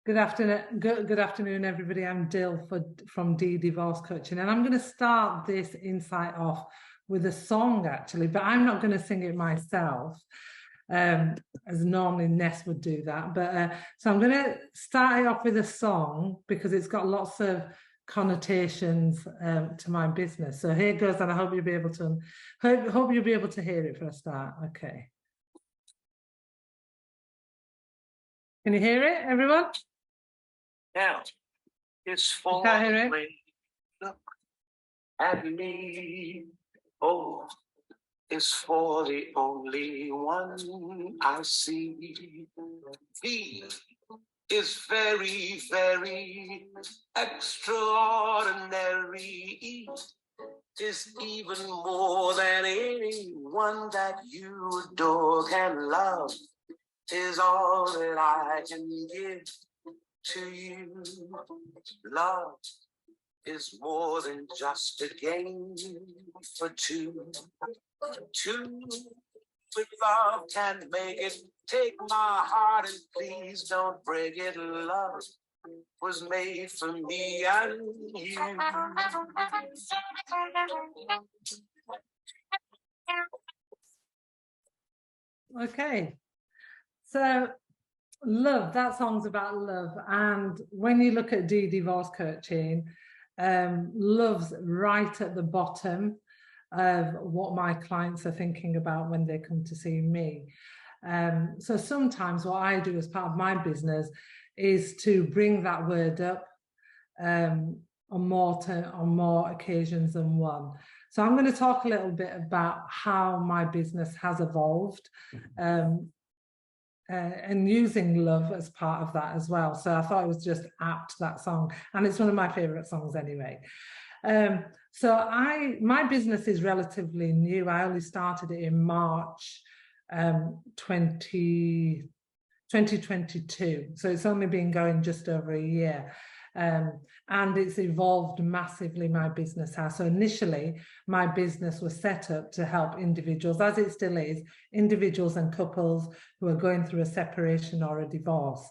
Good afternoon, everybody. I'm Dill from D Divorce Coaching, and I'm going to start this insight off with a song, actually, but I'm not going to sing it myself, as normally Ness would do that. But so I'm going to start it off with a song because it's got lots of connotations to my business. So here goes, and I hope you'll be able to hope you'll be able to hear it for a start. Okay. Can you hear it, everyone? Now, it's for the way you look at me. Oh, it's for the only one I see. He is very, very extraordinary. Is even more than anyone that you adore can love. Is all that I can give to you. Love is more than just a game for two. Two with love can make it. Take my heart and please don't break it. Love was made for me and you. Okay, so love, that song's about love. And when you look at divorce coaching, love's right at the bottom of what my clients are thinking about when they come to see me. So sometimes what I do as part of my business is to bring that word up on more occasions than one. So I'm going to talk a little bit about how my business has evolved and using love as part of that as well. So I thought it was just apt, that song, and it's one of my favorite songs anyway. So my business is relatively new. I only started it in March 2022. So it's only been going just over a year. And it's evolved massively, my business has. So initially, my business was set up to help individuals, as it still is, individuals and couples who are going through a separation or a divorce.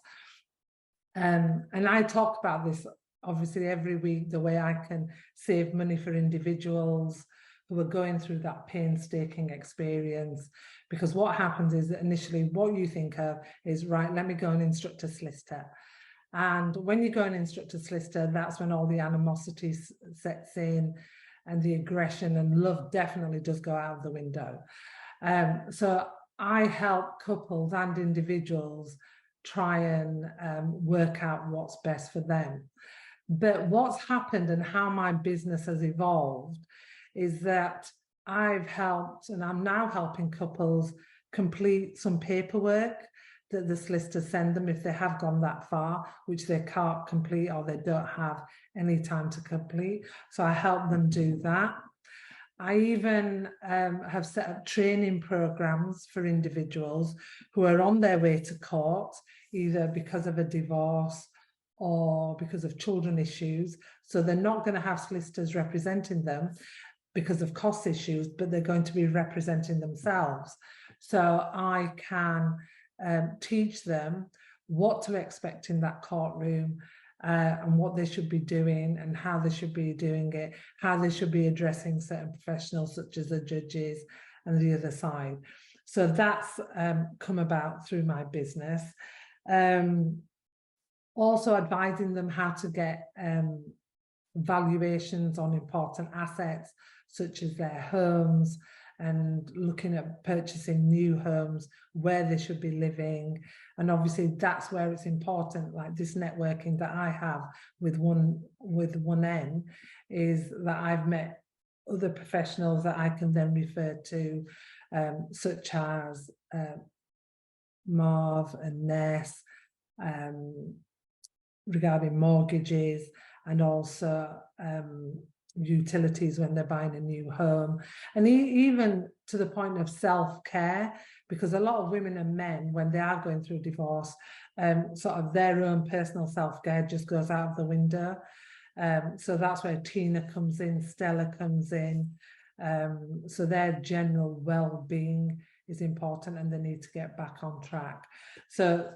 And I talk about this, obviously, every week, the way I can save money for individuals who are going through that painstaking experience. Because what happens is that initially, what you think of is, right, let me go and instruct a solicitor. And when you go and instruct a solicitor, that's when all the animosity sets in and the aggression, and love definitely does go out of the window. So I help couples and individuals try and work out what's best for them. But what's happened and how my business has evolved is that I've helped, and I'm now helping couples complete some paperwork that the solicitors send them if they have gone that far, which they can't complete or they don't have any time to complete. So I help them do that. I even have set up training programs for individuals who are on their way to court, either because of a divorce or because of children issues. So they're not going to have solicitors representing them because of cost issues, but they're going to be representing themselves. So I can teach them what to expect in that courtroom and what they should be doing and how they should be doing it, how they should be addressing certain professionals such as the judges and the other side. So that's come about through my business. Also advising them how to get valuations on important assets such as their homes, and looking at purchasing new homes, where they should be living. And obviously that's where it's important, like this networking that I have with 1N, is that I've met other professionals that I can then refer to, such as Marv and Ness, regarding mortgages, and also utilities when they're buying a new home, and even to the point of self-care, because a lot of women and men, when they are going through divorce, sort of their own personal self-care just goes out of the window. So that's where Tina comes in, Stella comes in. So their general well-being is important, and they need to get back on track. So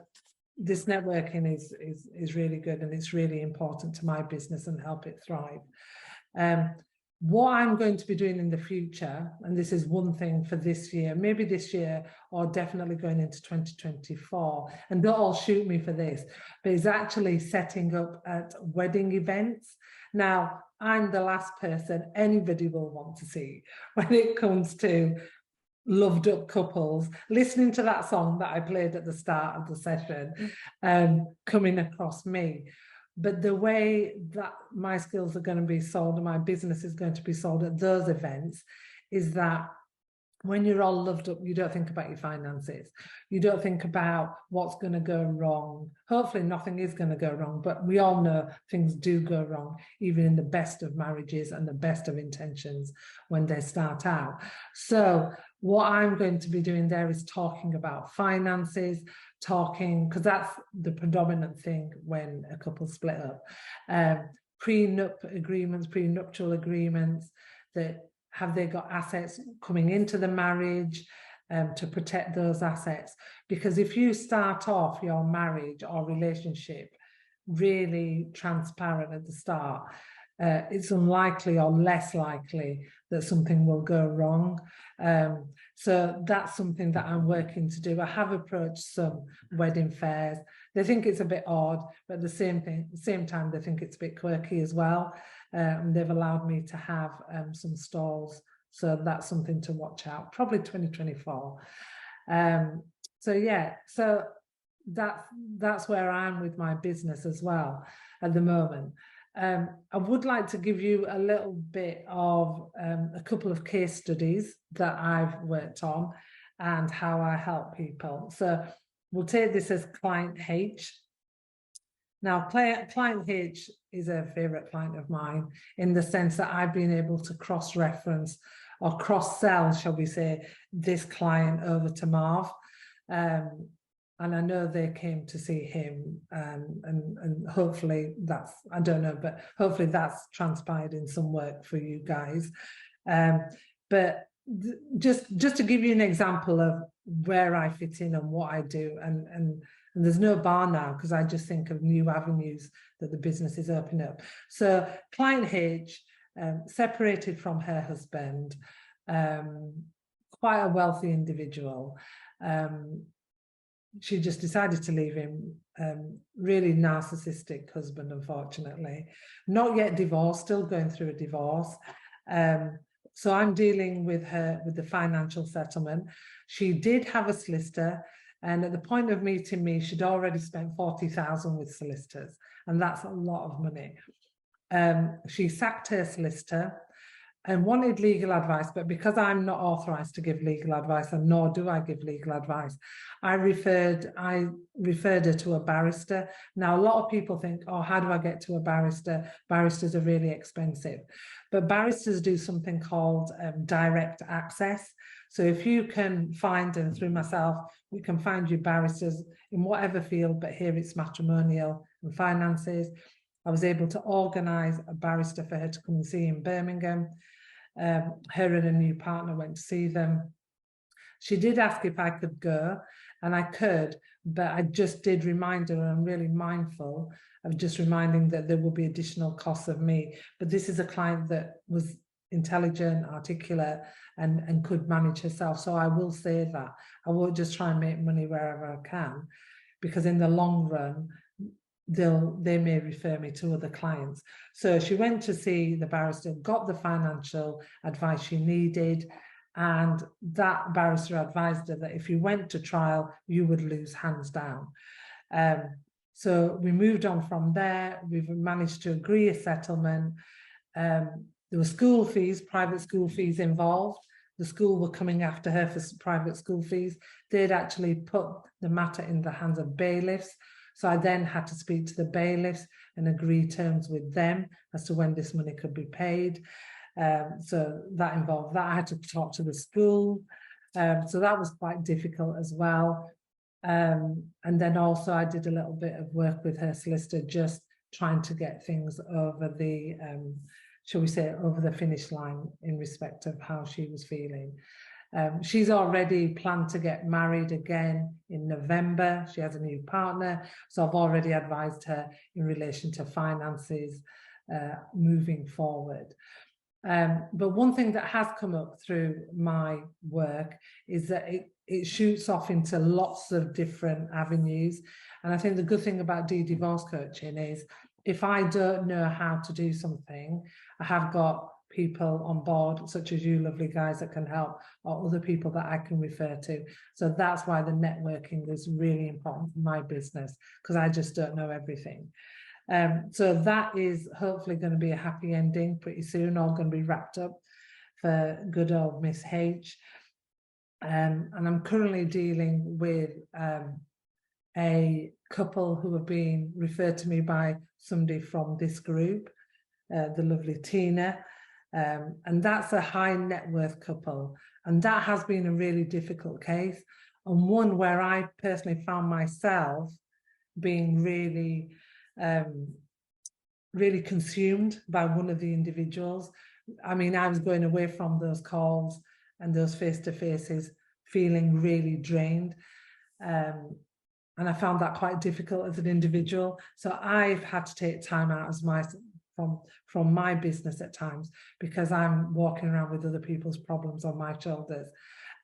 this networking is really good, and it's really important to my business and help it thrive. What I'm going to be doing in the future, and this is one thing for this year, maybe this year, or definitely going into 2024, and don't all shoot me for this, but is actually setting up at wedding events. Now, I'm the last person anybody will want to see when it comes to loved up couples listening to that song that I played at the start of the session, coming across me. But the way that my skills are going to be sold and my business is going to be sold at those events is that when you're all loved up, you don't think about your finances. You don't think about what's going to go wrong. Hopefully nothing is going to go wrong, but we all know things do go wrong, even in the best of marriages and the best of intentions when they start out. So what I'm going to be doing there is talking about finances, because that's the predominant thing when a couple split up. Prenuptial agreements, that have they got assets coming into the marriage, to protect those assets? Because if you start off your marriage or relationship really transparent at the start, it's unlikely or less likely that something will go wrong. So that's something that I'm working to do. I have approached some wedding fairs. They think it's a bit odd, but at the same time, they think it's a bit quirky as well. And they've allowed me to have some stalls. So that's something to watch out, probably 2024. So yeah, so that's where I'm with my business as well at the moment. I would like to give you a little bit of a couple of case studies that I've worked on and how I help people. So we'll take this as client H. Now, client H is a favourite client of mine in the sense that I've been able to cross-reference or cross-sell, shall we say, this client over to Marv. And I know they came to see him, and hopefully that's, I don't know, but hopefully that's transpired in some work for you guys. But just to give you an example of where I fit in and what I do, and there's no bar now because I just think of new avenues that the business is opening up. So client H, separated from her husband, quite a wealthy individual. She just decided to leave him. Really narcissistic husband, unfortunately. Not yet divorced, still going through a divorce. So I'm dealing with her with the financial settlement. She did have a solicitor, and at the point of meeting me, she'd already spent 40,000 with solicitors, and that's a lot of money. She sacked her solicitor and wanted legal advice, but because I'm not authorised to give legal advice, and nor do I give legal advice, I referred her to a barrister. Now, a lot of people think, oh, how do I get to a barrister? Barristers are really expensive. But barristers do something called direct access. So if you can find, and through myself, we can find you barristers in whatever field, but here it's matrimonial and finances. I was able to organise a barrister for her to come and see in Birmingham. Her and a new partner went to see them. She did ask if I could go, and I could, but I just did remind her, and I'm really mindful of just reminding that there will be additional costs of me. But this is a client that was intelligent, articulate, and could manage herself. So I will say that. I won't just try and make money wherever I can, because in the long run, they may refer me to other clients. So she went to see the barrister, got the financial advice she needed, and that barrister advised her that if you went to trial, you would lose hands down. So we moved on from there. We've managed to agree a settlement. There were school fees, private school fees involved. The school were coming after her for private school fees. They'd actually put the matter in the hands of bailiffs. So I then had to speak to the bailiffs and agree terms with them as to when this money could be paid. So that involved that. I had to talk to the school. So that was quite difficult as well. And then also I did a little bit of work with her solicitor, just trying to get things over the, shall we say, over the finish line in respect of how she was feeling. She's already planned to get married again in November. She has a new partner. So I've already advised her in relation to finances moving forward. But one thing that has come up through my work is that it shoots off into lots of different avenues. And I think the good thing about divorce coaching is if I don't know how to do something, I have got people on board, such as you lovely guys, that can help, or other people that I can refer to. So that's why the networking is really important for my business, because I just don't know everything. So that is hopefully going to be a happy ending pretty soon, all going to be wrapped up for good old Miss H. And I'm currently dealing with a couple who have been referred to me by somebody from this group, the lovely Tina. And that's a high net worth couple. And that has been a really difficult case, and one where I personally found myself being really really consumed by one of the individuals. I mean, I was going away from those calls and those face-to-faces feeling really drained. And I found that quite difficult as an individual. So I've had to take time out as from my business at times, because I'm walking around with other people's problems on my shoulders.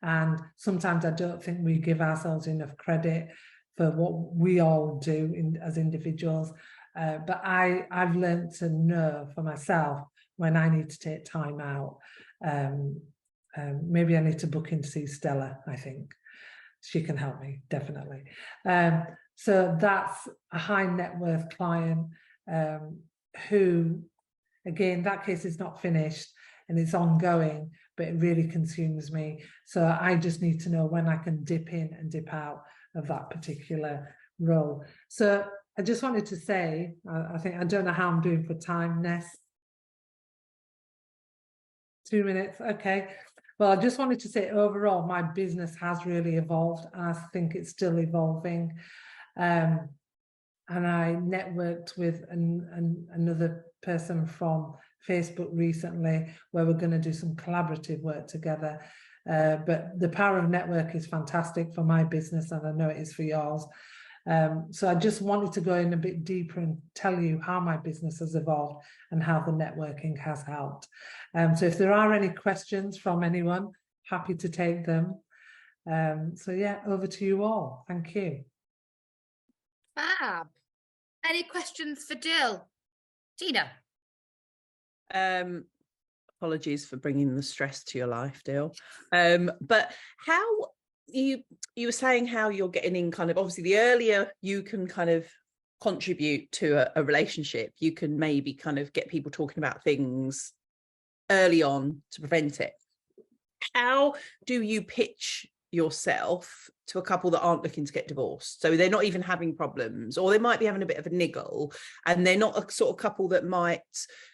And sometimes I don't think we give ourselves enough credit for what we all do as individuals. But I've learned to know for myself when I need to take time out. Maybe I need to book in to see Stella, I think. She can help me, definitely. So that's a high net worth client who, again, that case is not finished and it's ongoing, but it really consumes me. So I just need to know when I can dip in and dip out of that particular role. So I just wanted to say, I don't know how I'm doing for time, Ness. 2 minutes, okay. Well, I just wanted to say overall, my business has really evolved, and I think it's still evolving. And I networked with another person from Facebook recently, where we're going to do some collaborative work together. But the power of network is fantastic for my business, and I know it is for yours. So I just wanted to go in a bit deeper and tell you how my business has evolved and how the networking has helped. So if there are any questions from anyone, happy to take them. So yeah, over to you all. Thank you. Fab. Any questions for Dil? Tina? Apologies for bringing the stress to your life, Dil. But how you were saying how you're getting in kind of, obviously the earlier you can kind of contribute to a relationship, you can maybe kind of get people talking about things early on to prevent it. How do you pitch yourself to a couple that aren't looking to get divorced? So they're not even having problems, or they might be having a bit of a niggle, and they're not a sort of couple that might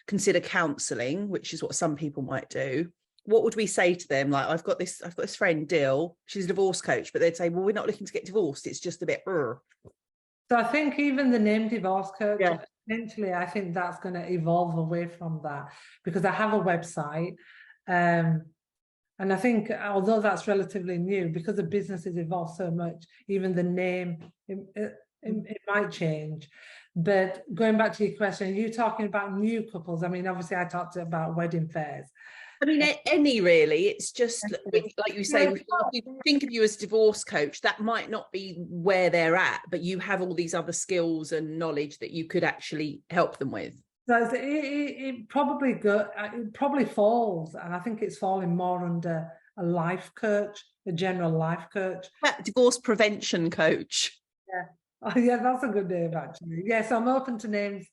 consider counselling, which is what some people might do. What would we say to them? Like, I've got this friend, Dil, she's a divorce coach, but they'd say, well, we're not looking to get divorced. It's just a bit. So I think even the name divorce coach, eventually, I think that's going to evolve away from that, because I have a website. And I think, although that's relatively new, because the business has evolved so much, even the name, it might change. But going back to your question, are you talking about new couples? I mean, obviously I talked about wedding fairs. I mean, any really. It's just, like you say, if we think of you as a divorce coach, that might not be where they're at, but you have all these other skills and knowledge that you could actually help them with. So it probably falls, and I think it's falling more under a life coach, a general life coach. Divorce prevention coach. Yeah. Oh, yeah, that's a good name, actually. Yes, I'm open to names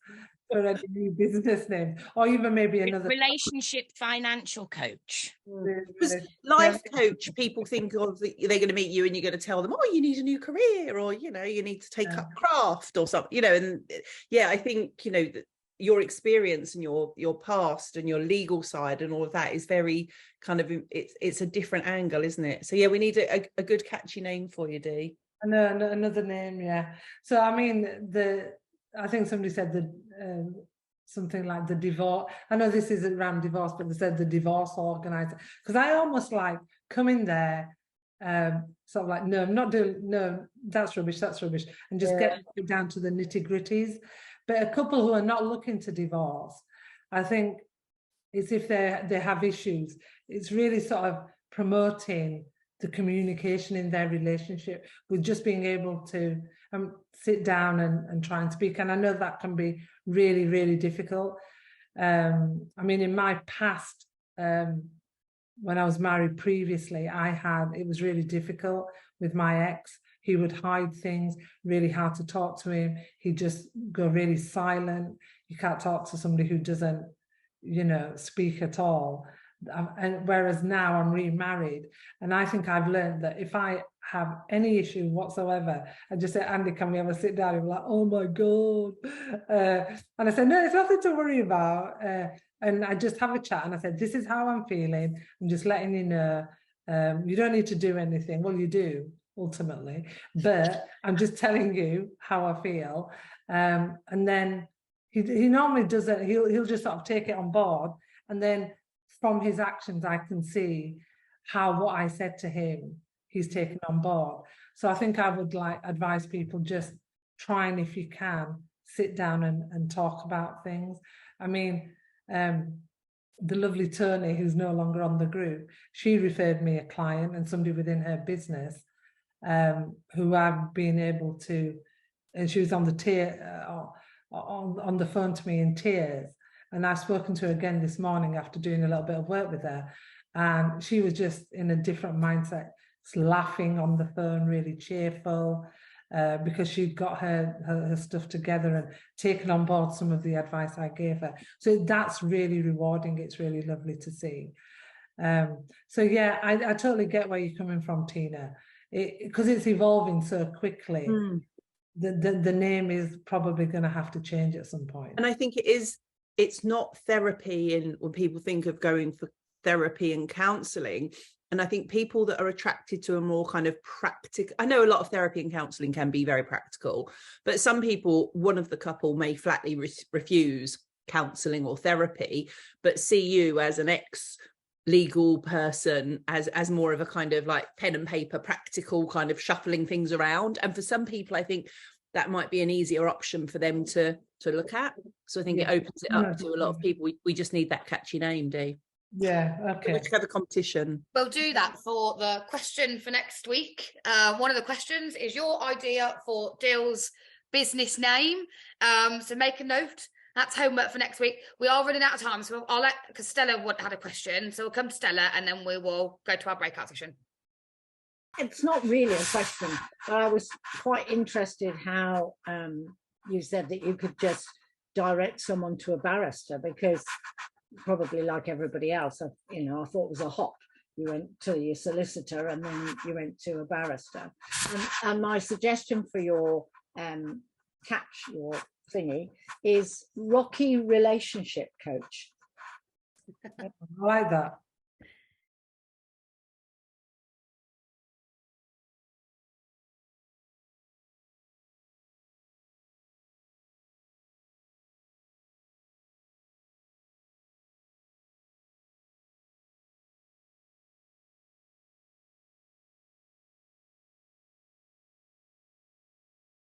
for any new business names, or even maybe another relationship financial coach. Because life coach, people think of they're going to meet you and you're going to tell them, oh, you need a new career, or you need to take up craft or something, and yeah, I think your experience and your past and your legal side and all of that is very kind of, it's a different angle, isn't it? So yeah, we need a good catchy name for you, Dee. Another name, yeah. So I mean, I think somebody said something like the divorce. I know this isn't around divorce, but they said the divorce organizer, because I almost like come in there, sort of like, no, I'm not doing, no, that's rubbish, and just get down to the nitty-gritties. But a couple who are not looking to divorce, I think it's if they have issues, it's really sort of promoting the communication in their relationship with just being able to sit down and try and speak. And I know that can be really, really difficult. I mean, in my past, when I was married previously, it was really difficult with my ex. He would hide things, really hard to talk to him. He'd just go really silent. You can't talk to somebody who doesn't, speak at all. And whereas now I'm remarried, and I think I've learned that if I have any issue whatsoever, I just say, Andy, can we have a sit down? And like, oh my God. And I said, no, it's nothing to worry about. And I just have a chat, and I said, this is how I'm feeling. I'm just letting you know. You don't need to do anything. Well, you do ultimately, but I'm just telling you how I feel. And then he normally does it. He'll just sort of take it on board, and then from his actions, I can see how what I said to him, he's taken on board. So I think I would advise people, just try and, if you can, sit down and talk about things. I mean, the lovely Tony, who's no longer on the group, she referred me a client and somebody within her business who I've been able to, and she was on the on the phone to me in tears. And I've spoken to her again this morning after doing a little bit of work with her. And she was just in a different mindset, laughing on the phone, really cheerful, because she'd got her stuff together and taken on board some of the advice I gave her. So that's really rewarding. It's really lovely to see. So yeah, I totally get where you're coming from, Tina, because it's evolving so quickly. The name is probably going to have to change at some point. And I think it's not therapy, when people think of going for therapy and counselling. And I think people that are attracted to a more kind of practical, I know a lot of therapy and counselling can be very practical, but some people, one of the couple may flatly refuse counselling or therapy, but see you as an ex-legal person as more of a kind of like pen and paper, practical kind of shuffling things around. And for some people, I think that might be an easier option for them to look at. So I think it opens it up to a lot of people. We just need that catchy name, Dee. Yeah, okay. We should have a competition. We'll do that for the question for next week. One of the questions is your idea for Dil's business name. So make a note. That's homework for next week. We are running out of time, so I'll because Stella had a question. So we'll come to Stella and then we will go to our breakout session. It's not really a question, but I was quite interested how you said that you could just direct someone to a barrister, because probably like everybody else, I thought it was a hop. You went to your solicitor and then you went to a barrister. And my suggestion for your your thingy is Rocky relationship coach. I like that.